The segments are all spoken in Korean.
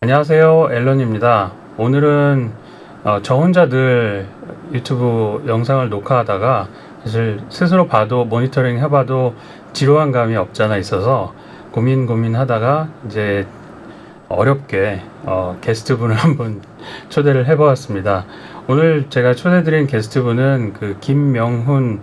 안녕하세요, 앨런입니다. 오늘은 저 혼자 늘 유튜브 영상을 녹화하다가 사실 스스로 봐도 모니터링 해봐도 지루한 감이 없잖아 있어서 고민하다가 이제 어렵게 게스트분을 한번 초대를 해보았습니다. 오늘 제가 초대드린 게스트분은 그 김명훈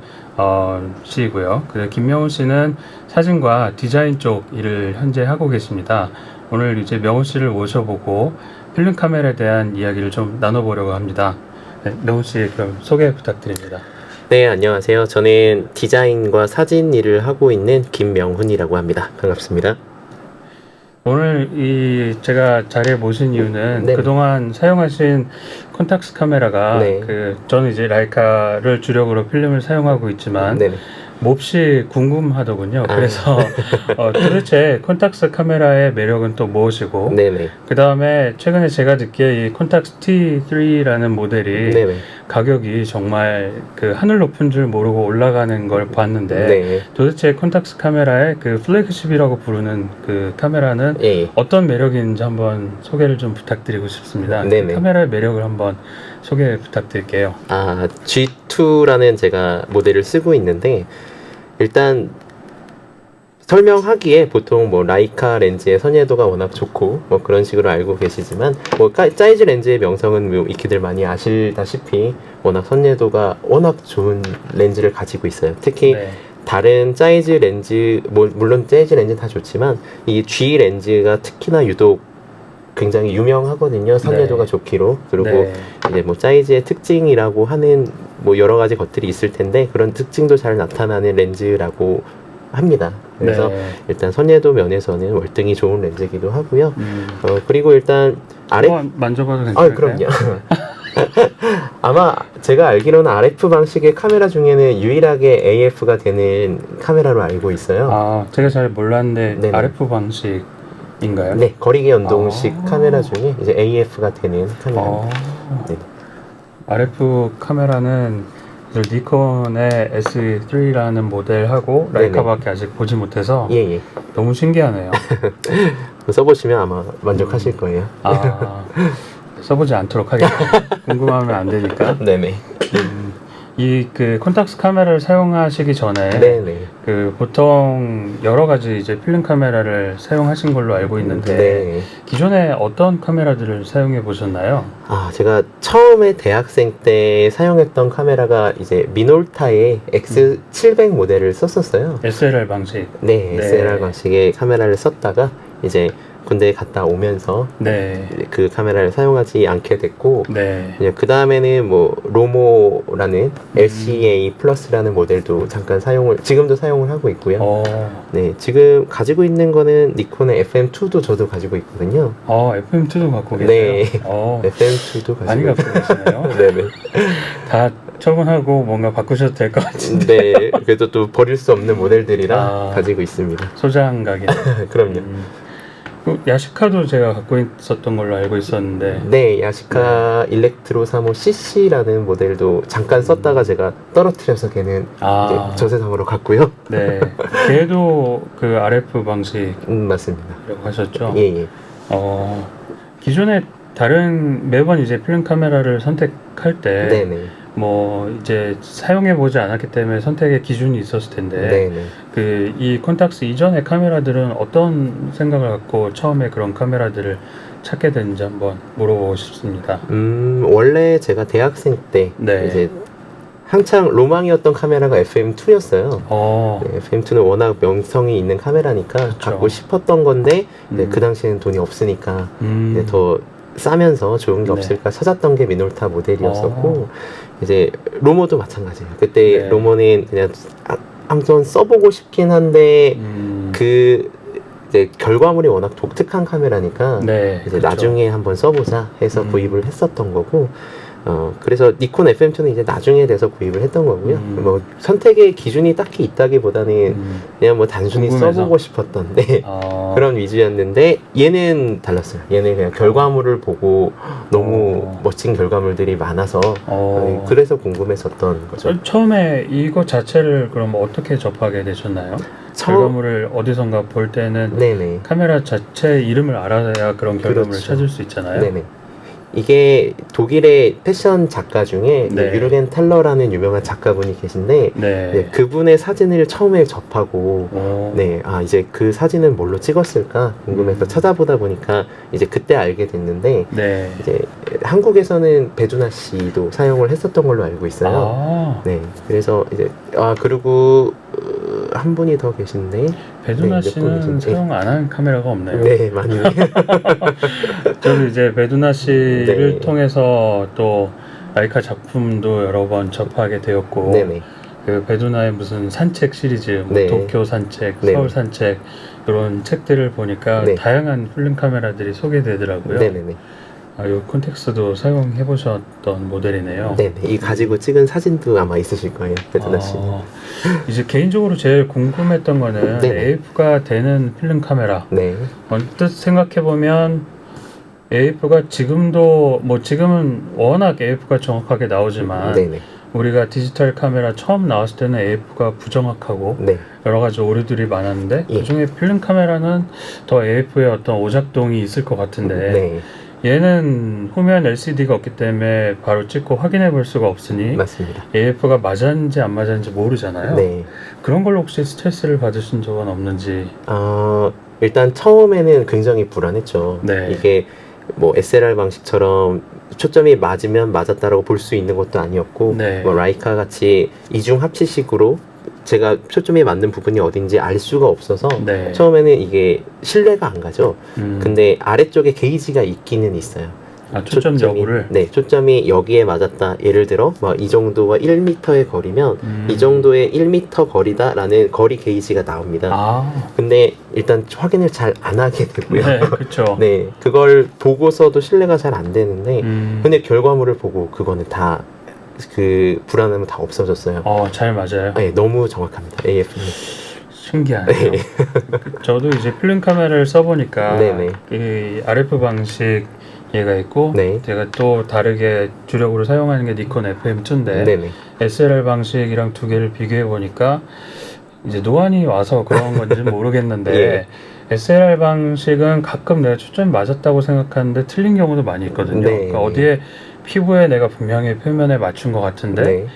씨이고요. 그 김명훈 씨는 사진과 디자인 쪽 일을 현재 하고 계십니다. 오늘 이제 명훈 씨를 모셔보고 필름 카메라에 대한 이야기를 좀 나눠보려고 합니다. 네, 명훈 씨 그럼 소개 부탁드립니다. 네, 안녕하세요. 저는 디자인과 사진 일을 하고 있는 김명훈이라고 합니다. 반갑습니다. 오늘 제가 자리에 모신 이유는 네. 그동안 사용하신 콘탁스 카메라가 네. 저는 이제 라이카를 주력으로 필름을 사용하고 있지만 네. 몹시 궁금하더군요. 아. 그래서 도대체 콘탁스 카메라의 매력은 또 무엇이고 네네. 그 다음에 최근에 제가 듣기에 이 콘탁스 T3라는 모델이 네네. 가격이 정말 그 하늘 높은 줄 모르고 올라가는 걸 봤는데 네. 도대체 콘탁스 카메라의 그 플래그십이라고 부르는 그 카메라는 예. 어떤 매력이 있는지 한번 소개를 좀 부탁드리고 싶습니다. 네네. 그 카메라의 매력을 한번 소개 부탁드릴게요. G2라는 제가 모델을 쓰고 있는데 일단 설명하기에 보통 뭐 라이카 렌즈의 선예도가 워낙 좋고 뭐 그런 식으로 알고 계시지만 뭐 사이즈 렌즈의 명성은 뭐 익히들 많이 아시다시피 워낙 선예도가 워낙 좋은 렌즈를 가지고 있어요. 특히 네. 다른 사이즈 렌즈 물론 사이즈 렌즈는 다 좋지만 이 G 렌즈가 특히나 유독 굉장히 유명하거든요. 선예도가 네. 좋기로. 그리고 네. 이제 뭐 사이즈의 특징이라고 하는 뭐 여러 가지 것들이 있을 텐데 그런 특징도 잘 나타나는 렌즈라고 합니다. 그래서 네. 일단 선예도 면에서는 월등히 좋은 렌즈이기도 하고요. 그리고 일단 한번 만져봐도 괜찮을까요? 그럼요. 아마 제가 알기로는 RF 방식의 카메라 중에는 유일하게 AF가 되는 카메라로 알고 있어요. 제가 잘 몰랐는데 네네. RF 방식인가요? 네, 거리계 연동식 카메라 중에 이제 AF가 되는 카메라. 네. RF 카메라는 니콘의 S3라는 모델하고 네네. 라이카밖에 아직 보지 못해서 예. 너무 신기하네요. 써보시면 아마 만족하실 거예요. 써보지 않도록 하겠습니다. 궁금하면 안 되니까. 네네. 이 그 콘탁스 카메라를 사용하시기 전에 네네. 그 보통 여러 가지 이제 필름 카메라를 사용하신 걸로 알고 있는데 네. 기존에 어떤 카메라들을 사용해 보셨나요? 제가 처음에 대학생 때 사용했던 카메라가 이제 미놀타의 X700 모델을 썼었어요. SLR 방식. 네, SLR 방식의 카메라를 썼다가 이제 군대에 갔다 오면서 네. 그 카메라를 사용하지 않게 됐고 네. 그 다음에는 뭐 로모라는 LCA 플러스라는 모델도 잠깐 지금도 사용을 하고 있고요. 네, 지금 가지고 있는 거는 니콘의 FM2도 저도 가지고 있거든요. FM2도 갖고 계세요? 네. FM2도 FM2도 가지고 많이 갖고 계시네요. 네네. 다 처분하고 뭔가 바꾸셔도 될 것 같은데. 네, 그래도 또 버릴 수 없는 모델들이라 가지고 있습니다. 소장각이네. 그럼요. 야시카도 제가 갖고 있었던 걸로 알고 있었는데. 네, 야시카 일렉트로 35 CC라는 모델도 잠깐 썼다가 제가 떨어뜨려서 걔는 이제 저 세상으로 갔고요. 네, 걔도 그 RF 방식이라고 맞습니다. 하셨죠? 예. 기존에 매번 이제 필름 카메라를 선택할 때 네네. 뭐 이제 사용해 보지 않았기 때문에 선택의 기준이 있었을 텐데 네네. 이 콘탁스 이전의 카메라들은 어떤 생각을 갖고 처음에 그런 카메라들을 찾게 됐는지 한번 물어보고 싶습니다. 원래 제가 대학생 때 이제 한창 로망이었던 카메라가 FM2였어요. 네, FM2는 워낙 명성이 있는 카메라니까 그쵸. 갖고 싶었던 건데 그 당시에는 돈이 없으니까 더 싸면서 좋은 게 없을까 찾았던 게 미놀타 모델이었었고 이제 로모도 마찬가지예요. 그때 로모는 그냥 한번 써보고 싶긴 한데 이제 결과물이 워낙 독특한 카메라니까 이제 그쵸. 나중에 한번 써보자 해서 구입을 했었던 거고 그래서 니콘 FM2는 이제 나중에 돼서 구입을 했던 거고요. 뭐 선택의 기준이 딱히 있다기보다는 그냥 뭐 단순히 궁금해서. 써보고 싶었던데 그런 위주였는데 얘는 달랐어요. 얘는 그냥 결과물을 보고 너무 멋진 결과물들이 많아서 그래서 궁금했었던 거죠. 처음에 이거 자체를 그럼 어떻게 접하게 되셨나요? 결과물을 어디선가 볼 때는 네네. 카메라 자체 이름을 알아야 그런 결과물을 그렇죠. 찾을 수 있잖아요. 네네. 이게 독일의 패션 작가 중에 네. 유르겐 텔러라는 유명한 작가분이 계신데 네. 네, 그분의 사진을 처음에 접하고 오. 네, 아 이제 그 사진은 뭘로 찍었을까 궁금해서 찾아보다 보니까 이제 그때 알게 됐는데 네. 이제 한국에서는 배두나 씨도 사용을 했었던 걸로 알고 있어요. 아, 네, 그래서 이제 그리고 한 분이 더 계신데 배두나 네, 몇 씨는 분이신지. 사용 안 한 카메라가 없나요? 네, 많이 저도 이제 배두나 씨를 네. 통해서 또 라이카 작품도 여러 번 접하게 되었고, 네네. 그 배두나의 무슨 산책 시리즈, 뭐 네. 도쿄 산책, 네. 서울 산책 이런 책들을 보니까 네. 다양한 필름 카메라들이 소개되더라고요. 네네네. 이 콘텍스도 사용해 보셨던 모델이네요. 네네. 이 가지고 찍은 사진도 아마 있으실 거예요, 배두나 씨. 이제 개인적으로 제일 궁금했던 거는 네네. AF가 되는 필름 카메라. 네. 언뜻 생각해 보면 AF가 지금도 뭐 지금은 워낙 AF가 정확하게 나오지만 네네. 우리가 디지털 카메라 처음 나왔을 때는 AF가 부정확하고 네. 여러 가지 오류들이 많았는데 예. 그중에 필름 카메라는 더 AF의 어떤 오작동이 있을 것 같은데 네. 얘는 후면 LCD가 없기 때문에 바로 찍고 확인해 볼 수가 없으니 맞습니다. AF가 맞았는지 안 맞았는지 모르잖아요. 네. 그런 걸로 혹시 스트레스를 받으신 적은 없는지. 일단 처음에는 굉장히 불안했죠. 네. 이게 뭐 SLR 방식처럼 초점이 맞으면 맞았다라고 볼 수 있는 것도 아니었고, 네. 뭐 라이카 같이 이중 합치식으로 제가 초점이 맞는 부분이 어딘지 알 수가 없어서 네. 처음에는 이게 신뢰가 안 가죠. 근데 아래쪽에 게이지가 있기는 있어요. 초점 여부를. 네, 초점이 여기에 맞았다. 예를 들어 막 이 정도와 1m의 거리면 이 정도의 1m 거리다라는 거리 게이지가 나옵니다. 근데 일단 확인을 잘 안 하게 되고요. 네, 그렇죠. 네, 그걸 보고서도 신뢰가 잘 안 되는데 근데 결과물을 보고 그거는 다 그 불안함은 다 없어졌어요. 잘 맞아요. 네, 너무 정확합니다. AF는. 신기하네요. 네. 저도 이제 필름 카메라를 써보니까 네네. 이 RF 방식 얘가 있고 네. 제가 또 다르게 주력으로 사용하는 게 니콘 FM2인데 네네. SLR 방식이랑 두 개를 비교해 보니까 이제 노안이 와서 그런 건지 모르겠는데 예. SLR 방식은 가끔 내가 초점이 맞았다고 생각하는데 틀린 경우도 많이 있거든요. 네. 그러니까 어디에 피부에 내가 분명히 표면에 맞춘 것 같은데 네.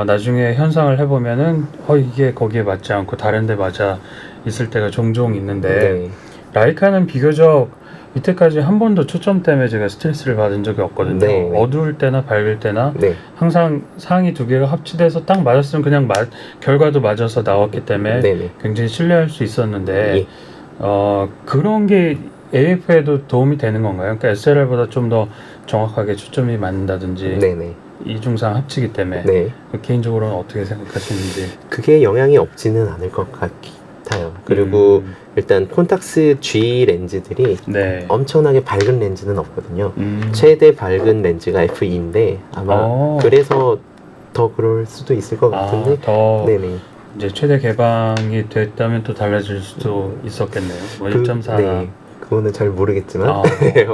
나중에 현상을 해보면은 이게 거기에 맞지 않고 다른 데 맞아 있을 때가 종종 있는데 네. 라이카는 비교적 이때까지 한 번도 초점 때문에 제가 스트레스를 받은 적이 없거든요. 네. 어두울 때나 밝을 때나 네. 항상 상위 두 개가 합치돼서 딱 맞았으면 그냥 결과도 맞아서 나왔기 때문에 네네. 굉장히 신뢰할 수 있었는데 예. 그런 게 AF에도 도움이 되는 건가요? 그러니까 SLR보다 좀 더 정확하게 초점이 맞는다든지 네네. 이중상 합치기 때문에 네. 개인적으로는 어떻게 생각하시는지. 그게 영향이 없지는 않을 것 같아요. 그리고 일단 콘탁스 G 렌즈들이 네. 엄청나게 밝은 렌즈는 없거든요. 음. 최대 밝은 렌즈가 F2인데 아마 그래서 더 그럴 수도 있을 것 같은데. 더 네네. 이제 최대 개방이 됐다면 또 달라질 수도 있었겠네요. 뭐 1.4. 네. 그거는 잘 모르겠지만 네.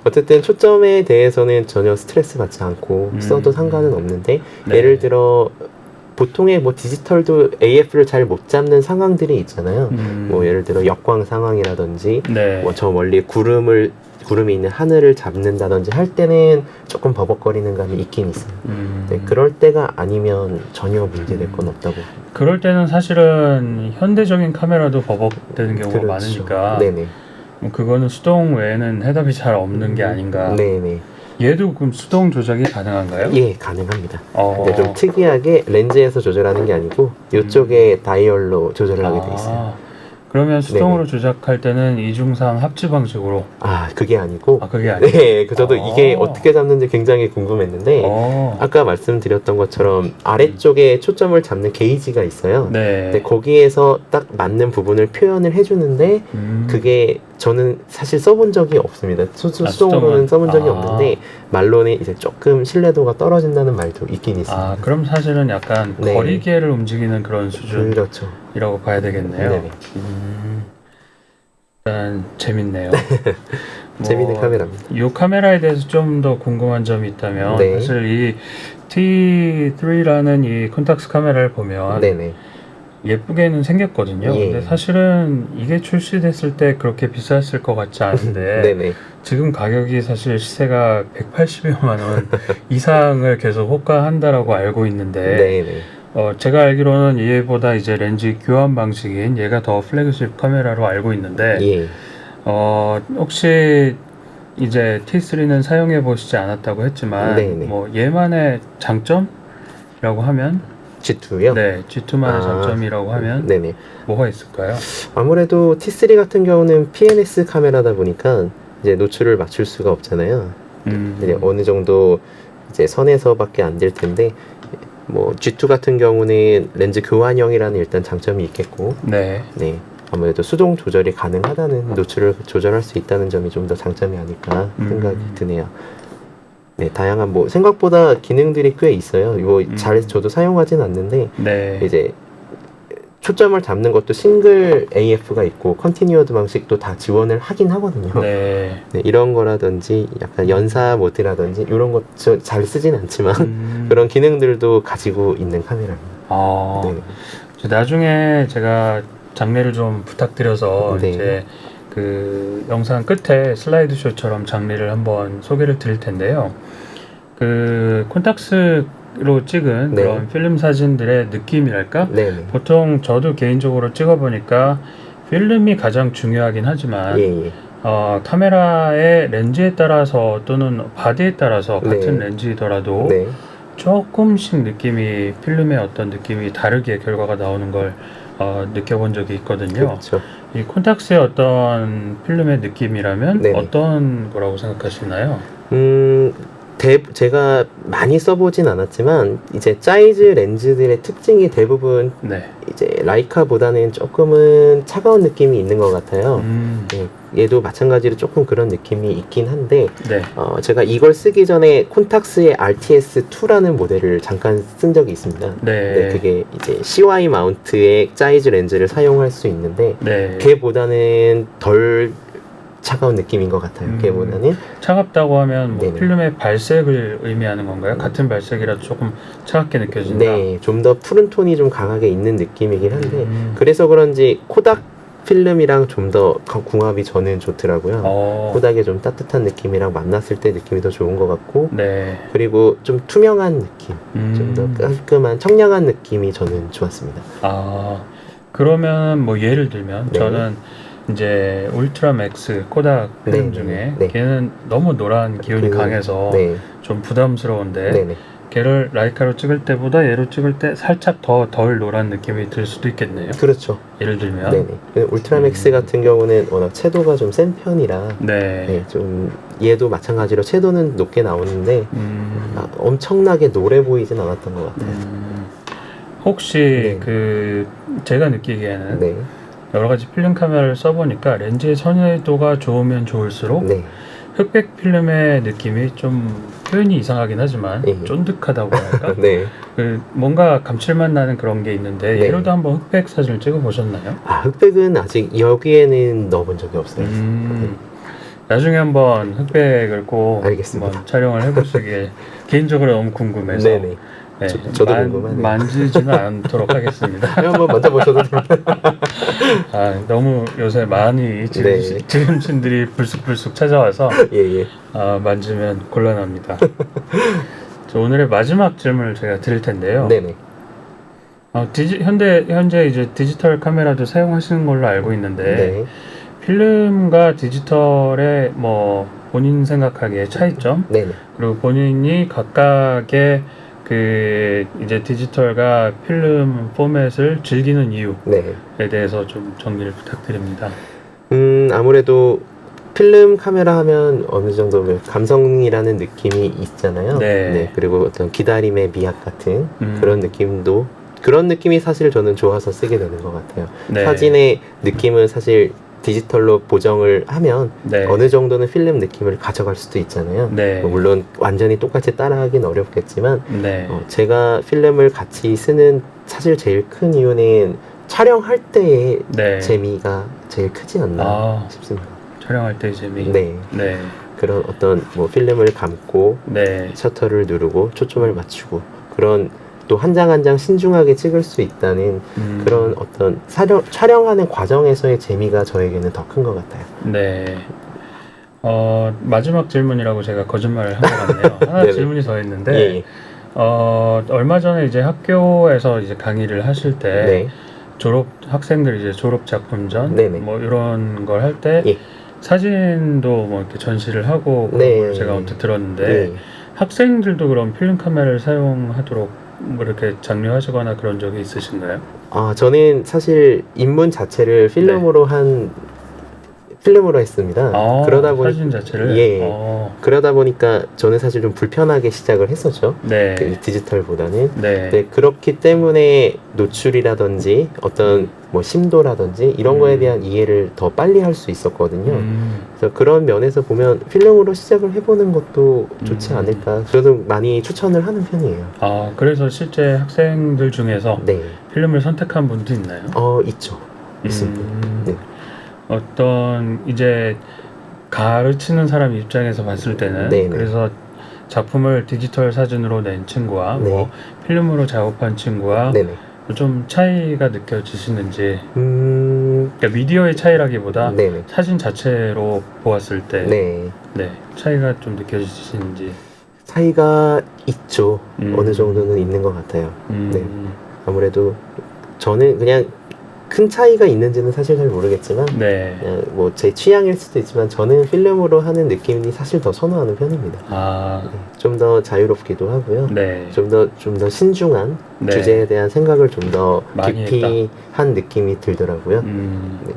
어쨌든 초점에 대해서는 전혀 스트레스 받지 않고 써도 상관은 없는데 네. 예를 들어 보통의 뭐 디지털도 AF를 잘 못 잡는 상황들이 있잖아요. 뭐 예를 들어 역광 상황이라든지 네. 뭐 저 멀리 구름이 있는 하늘을 잡는다든지 할 때는 조금 버벅거리는 감이 있긴 있어요. 네, 그럴 때가 아니면 전혀 문제될 건 없다고. 그럴 때는 사실은 현대적인 카메라도 버벅대는 경우가 그렇죠. 많으니까 네네. 그거는 수동 외에는 해답이 잘 없는 게 아닌가. 네네. 얘도 그럼 수동 조작이 가능한가요? 예, 가능합니다. 어. 근데 좀 특이하게 렌즈에서 조절하는 게 아니고 이쪽에 다이얼로 조절을 하게 돼 있어요. 그러면 수동으로 조작할 때는 이중상 합치 방식으로. 그게 아니고. 그게 아니고. 네, 저도 이게 어떻게 잡는지 굉장히 궁금했는데 아까 말씀드렸던 것처럼 아래쪽에 초점을 잡는 게이지가 있어요. 네. 근데 거기에서 딱 맞는 부분을 표현을 해주는데 그게 저는 사실 써본 적이 없습니다. 수동으로는 써본 적이 없는데 말로는 이제 조금 신뢰도가 떨어진다는 말도 있긴 있습니다. 그럼 사실은 약간 네. 거리계를 움직이는 그런 수준이라고 그렇죠. 봐야 되겠네요. 네네. 일단 재밌네요. 재밌는 카메라입니다. 이 카메라에 대해서 좀 더 궁금한 점이 있다면 네. 사실 이 T3라는 이 콘탁스 카메라를 보면 네네. 예쁘게는 생겼거든요. 예. 근데 사실은 이게 출시됐을 때 그렇게 비쌌을 것 같지 않은데 네네. 지금 가격이 사실 시세가 180여만 원 이상을 계속 호가한다라고 알고 있는데 네네. 제가 알기로는 얘보다 이제 렌즈 교환 방식인 얘가 더 플래그십 카메라로 알고 있는데 예. 혹시 이제 T3는 사용해 보시지 않았다고 했지만 네네. 뭐 얘만의 장점이라고 하면 G2요? 네, G2만의 아, 장점이라고 하면 네네. 뭐가 있을까요? 아무래도 T3 같은 경우는 PNS 카메라다 보니까 이제 노출을 맞출 수가 없잖아요. 이제 어느 정도 이제 선에서밖에 안 될 텐데, 뭐 G2 같은 경우는 렌즈 교환형이라는 일단 장점이 있겠고, 네. 네. 아무래도 수동 조절이 가능하다는, 노출을 조절할 수 있다는 점이 좀 더 장점이 아닐까 생각이 드네요. 네, 다양한 뭐 생각보다 기능들이 꽤 있어요. 이거 잘 저도 사용하진 않는데 네. 이제 초점을 잡는 것도 싱글 AF가 있고 컨티뉴어드 방식도 다 지원을 하긴 하거든요. 네. 네, 이런 거라든지 약간 연사 모드라든지 이런 것 잘 쓰진 않지만 그런 기능들도 가지고 있는 카메라입니다. 네. 나중에 제가 장례를 좀 부탁드려서 네. 이제 그 영상 끝에 슬라이드쇼처럼 장례를 한번 소개를 드릴 텐데요. 그 콘탁스로 찍은 네. 그런 필름 사진들의 느낌이랄까? 네네. 보통 저도 개인적으로 찍어보니까 필름이 가장 중요하긴 하지만 예, 예. 카메라의 렌즈에 따라서 또는 바디에 따라서 같은 네. 렌즈이더라도 네. 조금씩 느낌이 필름의 어떤 느낌이 다르게 결과가 나오는 걸 느껴본 적이 있거든요. 그렇죠. 이 콘탁스의 어떤 필름의 느낌이라면 네네. 어떤 거라고 생각하시나요? 제가 많이 써보진 않았지만 이제 사이즈 렌즈들의 특징이 대부분 네. 이제 라이카보다는 조금은 차가운 느낌이 있는 것 같아요. 네, 얘도 마찬가지로 조금 그런 느낌이 있긴 한데 네. 제가 이걸 쓰기 전에 콘탁스의 RTS2라는 모델을 잠깐 쓴 적이 있습니다. 네. 그게 이제 CY 마운트의 사이즈 렌즈를 사용할 수 있는데 네. 걔보다는 덜 차가운 느낌인 것 같아요. 걔보다는. 차갑다고 하면 뭐 네네. 필름의 발색을 의미하는 건가요? 같은 발색이라도 조금 차갑게 느껴진다. 네, 좀 더 푸른 톤이 좀 강하게 있는 느낌이긴 한데 그래서 그런지 코닥 필름이랑 좀 더 궁합이 저는 좋더라고요. 코닥의 좀 따뜻한 느낌이랑 만났을 때 느낌이 더 좋은 것 같고 네. 그리고 좀 투명한 느낌, 좀 더 깔끔한 청량한 느낌이 저는 좋았습니다. 그러면 뭐 예를 들면 네. 저는 이제 울트라 맥스 코닥 필름 네, 중에 네. 걔는 너무 노란 기운이 강해서 네. 좀 부담스러운데 네네. 걔를 라이카로 찍을 때보다 얘로 찍을 때 살짝 더 덜 노란 느낌이 들 수도 있겠네요. 그렇죠. 예를 들면 네네. 울트라 맥스 같은 경우는 워낙 채도가 좀 센 편이라 네. 좀 얘도 마찬가지로 채도는 높게 나오는데 엄청나게 노래 보이진 않았던 것 같아요. 혹시 네. 그 제가 느끼기에는 네. 여러 가지 필름 카메라를 써보니까 렌즈의 선회도가 좋으면 좋을수록 네. 흑백 필름의 느낌이 좀 표현이 이상하긴 하지만 예. 쫀득하다고 할까? 네. 그 뭔가 감칠맛 나는 그런 게 있는데 네. 얘로도 한번 흑백 사진을 찍어 보셨나요? 흑백은 아직 여기에는 넣어본 적이 없어요. 나중에 한번 흑백을 꼭 알겠습니다. 한번 촬영을 해보시길 개인적으로 너무 궁금해서 네네. 네, 저도 궁금하네요. 만지지는 않도록 하겠습니다. 한번 만져보셔도 됩니다. 너무 요새 많이 지름신들이 불쑥불쑥 찾아와서 예. 만지면 곤란합니다. 오늘의 마지막 질문을 제가 드릴 텐데요. 네네. 현재 이제 디지털 카메라도 사용하시는 걸로 알고 있는데 네. 필름과 디지털의 뭐 본인 생각하기에 차이점 네네. 그리고 본인이 각각의 그 이제 디지털과 필름 포맷을 즐기는 이유에 네. 대해서 좀 정리를 부탁드립니다. 아무래도 필름 카메라 하면 어느 정도 감성이라는 느낌이 있잖아요. 네. 그리고 어떤 기다림의 미학 같은 그런 느낌이 사실 저는 좋아서 쓰게 되는 것 같아요. 네. 사진의 느낌은 사실 디지털로 보정을 하면 네. 어느 정도는 필름 느낌을 가져갈 수도 있잖아요. 네. 물론 완전히 똑같이 따라하긴 어렵겠지만 네. 제가 필름을 같이 쓰는 사실 제일 큰 이유는 촬영할 때의 재미가 제일 크지 않나 싶습니다. 촬영할 때의 재미. 네. 그런 어떤 뭐 필름을 감고 셔터를 누르고 초점을 맞추고 그런 또 한 장 한 장 신중하게 찍을 수 있다는 그런 어떤 촬영하는 과정에서의 재미가 저에게는 더 큰 것 같아요. 네. 마지막 질문이라고 제가 거짓말을 한 것 같네요. 하나 네네. 질문이 더 있는데, 예. 얼마 전에 이제 학교에서 이제 강의를 하실 때, 네. 학생들 이제 졸업 작품전, 네네. 뭐 이런 걸 할 때, 예. 사진도 뭐 이렇게 전시를 하고 그런 네. 걸 제가 언뜻 들었는데, 예. 학생들도 그럼 필름 카메라를 사용하도록 뭐 이렇게 장려하시거나 그런 적이 있으신가요? 저는 사실 입문 자체를 필름으로 했습니다. 그러다 보니 사진 자체를? 예. 그러다 보니까 저는 사실 좀 불편하게 시작을 했었죠. 네. 그 디지털보다는. 네. 네, 그렇기 때문에 노출이라든지 어떤 뭐 심도라든지 이런 거에 대한 이해를 더 빨리 할 수 있었거든요. 그래서 그런 면에서 보면 필름으로 시작을 해보는 것도 좋지 않을까. 저도 많이 추천을 하는 편이에요. 그래서 실제 학생들 중에서 네. 필름을 선택한 분도 있나요? 있죠. 있습니다. 네. 어떤 이제 가르치는 사람 입장에서 봤을 때는 네네. 그래서 작품을 디지털 사진으로 낸 친구와 네. 뭐 필름으로 작업한 친구와 네네. 좀 차이가 느껴지시는지, 음, 그러니까 미디어의 차이라기보다 네네. 사진 자체로 보았을 때 네. 차이가 좀 느껴지시는지. 차이가 있죠. 어느 정도는 있는 것 같아요. 네. 아무래도 저는 그냥 큰 차이가 있는지는 사실 잘 모르겠지만, 네. 그냥 뭐 제 취향일 수도 있지만 저는 필름으로 하는 느낌이 사실 더 선호하는 편입니다. 좀 더 자유롭기도 하고요. 네. 좀 더 신중한 네. 주제에 대한 생각을 좀 더 많이 깊이 한 느낌이 들더라고요. 네.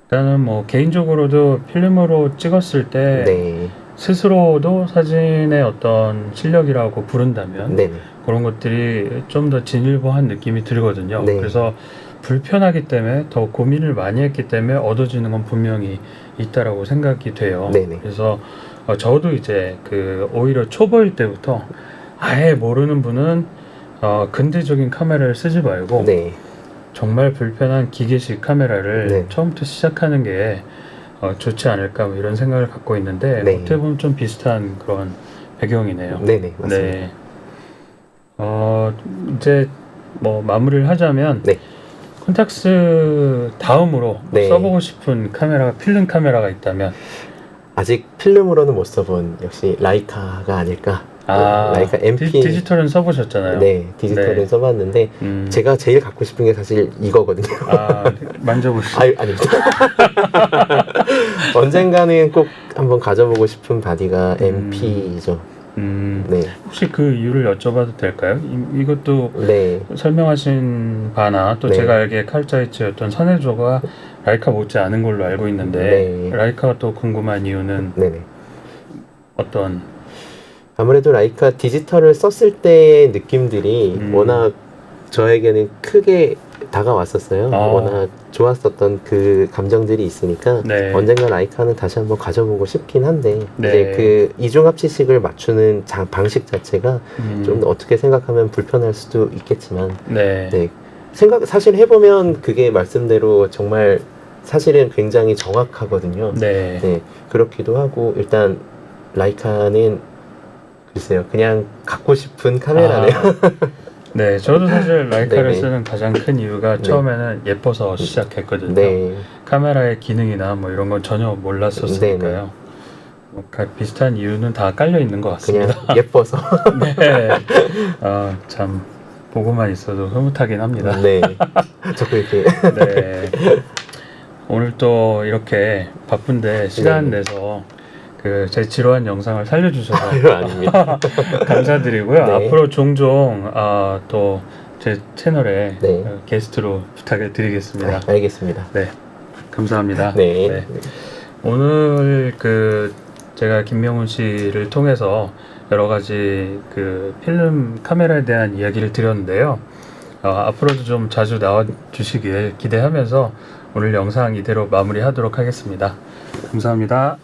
일단은 뭐 개인적으로도 필름으로 찍었을 때 네. 스스로도 사진의 어떤 실력이라고 부른다면 네네. 그런 것들이 좀 더 진일보한 느낌이 들거든요. 네. 그래서 불편하기 때문에 더 고민을 많이 했기 때문에 얻어지는 건 분명히 있다라고 생각이 돼요. 네네. 그래서 저도 이제 오히려 초보일 때부터 아예 모르는 분은 근대적인 카메라를 쓰지 말고 네. 정말 불편한 기계식 카메라를 네. 처음부터 시작하는 게 좋지 않을까 뭐 이런 생각을 갖고 있는데 네. 어떻게 보면 좀 비슷한 그런 배경이네요. 네네. 맞습니다. 네. 이제 뭐 마무리를 하자면 네. 콘탁스 다음으로 네. 써보고 싶은 카메라가 필름 카메라가 있다면 아직 필름으로는 못 써본 역시 라이카가 아닐까. 라이카 MP. 디지털은 써보셨잖아요. 네, 디지털은 네. 써봤는데 제가 제일 갖고 싶은 게 사실 이거거든요. 만져보시죠. 아닙니다. 언젠가는 꼭 한번 가져보고 싶은 바디가 MP죠. 네. 혹시 그 이유를 여쭤봐도 될까요? 이것도 네. 설명하신 바나 또 네. 제가 알기에 칼자이츠였던 선해조가 라이카 못지 않은 걸로 알고 있는데 네. 라이카가 또 궁금한 이유는 네네. 어떤? 아무래도 라이카 디지털을 썼을 때의 느낌들이 워낙 저에게는 크게 다가왔었어요. 워낙 좋았었던 그 감정들이 있으니까 네. 언젠가 라이카는 다시 한번 가져보고 싶긴 한데 네. 이제 그 이중합치식을 맞추는 방식 자체가 좀 어떻게 생각하면 불편할 수도 있겠지만 네. 네. 사실 해보면 그게 말씀대로 정말 사실은 굉장히 정확하거든요. 네. 네. 그렇기도 하고 일단 라이카는 글쎄요, 그냥 갖고 싶은 카메라네요. 네, 저도 사실 라이카를 네네. 쓰는 가장 큰 이유가 네. 처음에는 예뻐서 시작했거든요. 네. 카메라의 기능이나 뭐 이런 건 전혀 몰랐었으니까요. 뭐 비슷한 이유는 다 깔려 있는 것 그냥 같습니다. 예뻐서. 네. 참 보고만 있어도 흐뭇하긴 합니다. 네. 자꾸 이렇게. 네. 오늘 또 이렇게 바쁜데 시간 네. 내서 제 지루한 영상을 살려주셔서 아유, 아닙니다. 감사드리고요. 네. 앞으로 종종 또 제 채널에 네. 게스트로 부탁을 드리겠습니다. 알겠습니다. 네, 감사합니다. 네. 네. 오늘 제가 김명훈 씨를 통해서 여러 가지 필름 카메라에 대한 이야기를 드렸는데요. 앞으로도 좀 자주 나와 주시길 기대하면서 오늘 영상 이대로 마무리하도록 하겠습니다. 감사합니다.